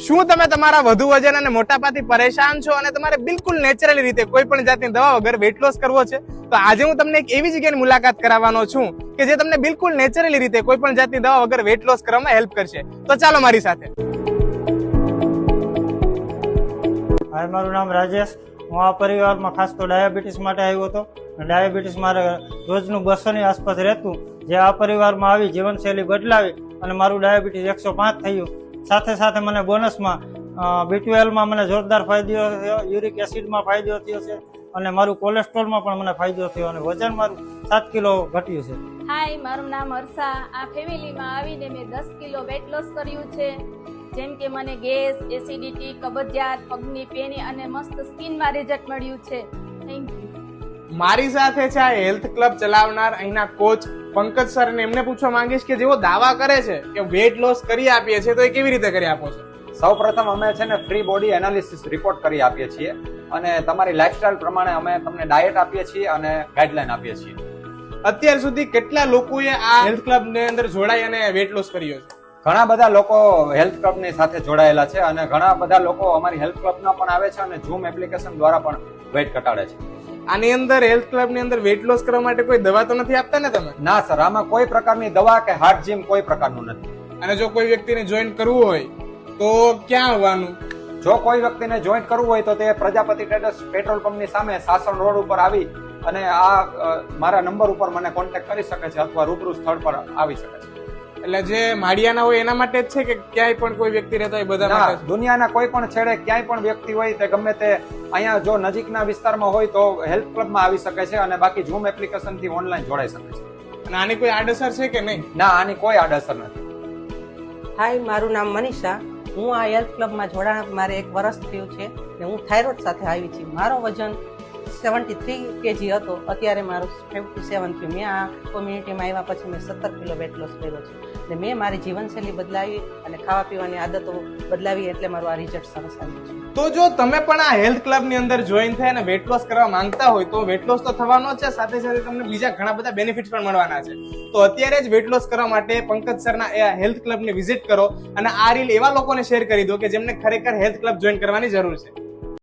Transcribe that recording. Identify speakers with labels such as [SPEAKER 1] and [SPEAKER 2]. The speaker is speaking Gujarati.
[SPEAKER 1] શું તમે તમારા વધુ વજન અને મોટાપાથી પરેશાન છો અને તમારે બિલકુલ નેચરલી રીતે કોઈ પણ જાતની દવા વગર વેટ લોસ કરવો છે? તો આજે હું તમને એક એવી જગ્યાની મુલાકાત કરાવવાનો છું કે જે તમને બિલકુલ નેચરલી રીતે કોઈ પણ જાતની દવા વગર વેટ લોસ કરવામાં હેલ્પ કરશે. તો ચાલો મારી સાથે.
[SPEAKER 2] હાય, મારું નામ રાજેશ. હું આ પરિવારમાં ખાસ તો ડાયાબિટીસ માટે આવ્યો હતો. ડાયાબિટીસ મારે રોજનું 200 ની આસપાસ રહેતું, જે આ પરિવારમાં આવી જીવનશૈલી બદલાવી અને મારું ડાયાબિટીસ 105 થયું. સાથે સાથે મને બોનસમાં B12 માં મને જોરદાર ફાયદો થયો, યુરિક એસિડમાં ફાયદો થયો છે અને મારું કોલેસ્ટ્રોલમાં પણ મને ફાયદો થયો અને વજન મારું 7 કિલો ઘટ્યું છે.
[SPEAKER 3] હાય, મારું નામ હર્ષા. આ ફેમિલીમાં આવીને મેં 10 કિલો વેટ લોસ કર્યું છે. જેમ કે મને ગેસ, એસિડિટી, કબજિયાત, પગની પેની અને મસ્ત સ્કિનમાં રિઝલ્ટ મળ્યું છે. Thank you.
[SPEAKER 1] મારી સાથે છે આ હેલ્થ ક્લબ ચલાવનાર અહીંના કોચ પંકજ સર, અને એમને પૂછવા માંગીશ કે જેઓ દાવા કરે છે કે વેટ લોસ કરી આપીએ છીએ, તો એ કેવી રીતે કરી આપો છો?
[SPEAKER 4] સૌપ્રથમ અમે છે ને ફ્રી બોડી એનાલિસિસ રિપોર્ટ કરી આપીએ છીએ અને તમારી લાઈફસ્ટાઈલ પ્રમાણે અમે તમને ડાયટ આપીએ છીએ અને ગાઈડલાઈન આપીએ છીએ.
[SPEAKER 1] અત્યાર સુધી કેટલા લોકોએ આ હેલ્થ ક્લબ ની અંદર જોડાઈ અને વેટ લોસ કર્યો છે?
[SPEAKER 4] ઘણા બધા લોકો હેલ્થ ક્લબની સાથે જોડાયેલા છે અને ઘણા બધા લોકો અમારી હેલ્થ ક્લબના પણ આવે છે અને ઝૂમ એપ્લિકેશન દ્વારા પણ વેટ ઘટાડે છે.
[SPEAKER 1] આની અંદર હેલ્થ ક્લબ ની અંદર વેટ લોસ કરવા માટે કોઈ દવા તો નથી આપતા ને તમે?
[SPEAKER 4] ના સર, આમાં કોઈ પ્રકારની દવા કે હાર્ડ જીમ કોઈ પ્રકારનું નથી.
[SPEAKER 1] અને જો કોઈ વ્યક્તિને જોઈન કરવું હોય તો ક્યાં આવવાનું?
[SPEAKER 4] જો કોઈ વ્યક્તિને જોઈન કરવું હોય તો તે પ્રજાપતિ ટ્રેડર્સ પેટ્રોલ પંપની સામે સાસણ રોડ ઉપર આવી અને આ મારા નંબર ઉપર મને કોન્ટેક્ટ કરી શકે છે અથવા રૂબરૂ સ્થળ પર આવી શકે છે.
[SPEAKER 1] એટલે જે માળિયાના હોય એના માટે જ છે કે ક્યાંય પણ કોઈ વ્યક્તિ રહેતો હોય બધા માટે?
[SPEAKER 4] દુનિયાના કોઈ પણ છેડે ક્યાંય પણ વ્યક્તિ હોય તે ગમે તે અહીંયા જો નજીકના વિસ્તારમાં હોય તો હેલ્થ ક્લબમાં આવી શકે છે અને બાકી ઝૂમ એપ્લિકેશન થી ઓનલાઈન જોડાઈ શકે છે.
[SPEAKER 1] અને આની કોઈ આડઅસર છે કે નહીં?
[SPEAKER 4] ના, આની કોઈ આડઅસર નથી.
[SPEAKER 5] હાય, મારું નામ મનીષા. હું આ હેલ્થ ક્લબમાં જોડાણ મારે 1 વર્ષ થયું છે ને હું થાઇરોઇડ સાથે આવી છું. મારો વજન 73 kg હતો, અત્યારે મારું 57 થયું. મેં આ કોમ્યુનિટીમાં આવ્યા પછી મેં 17 કિલો વેટ લોસ કર્યો છે અને મેં મારી જીવનશૈલી બદલાવી અને ખાવા પીવાની આદતો બદલાવી, એટલે મારું આ રિઝલ્ટ સરસ આવ્યું છે.
[SPEAKER 1] તો જો તમે પણ આ હેલ્થ ક્લબ ની અંદર જોઈન થઈ અને વેટ લોસ કરવા માંગતા હોય તો વેટ લોસ તો થવાનો છે, સાથે સાથે તમને બીજા ઘણા બધા બેનિફિટ્સ પણ મળવાના છે. તો અત્યારે જ વેટ લોસ કરવા માટે પંકજ સરના એ હેલ્થ ક્લબ ની વિઝિટ કરો અને આ રીલ એવા લોકોને શેર કરી દો કે જેમને ખરેખર હેલ્થ ક્લબ જોઈન કરવાની જરૂર છે.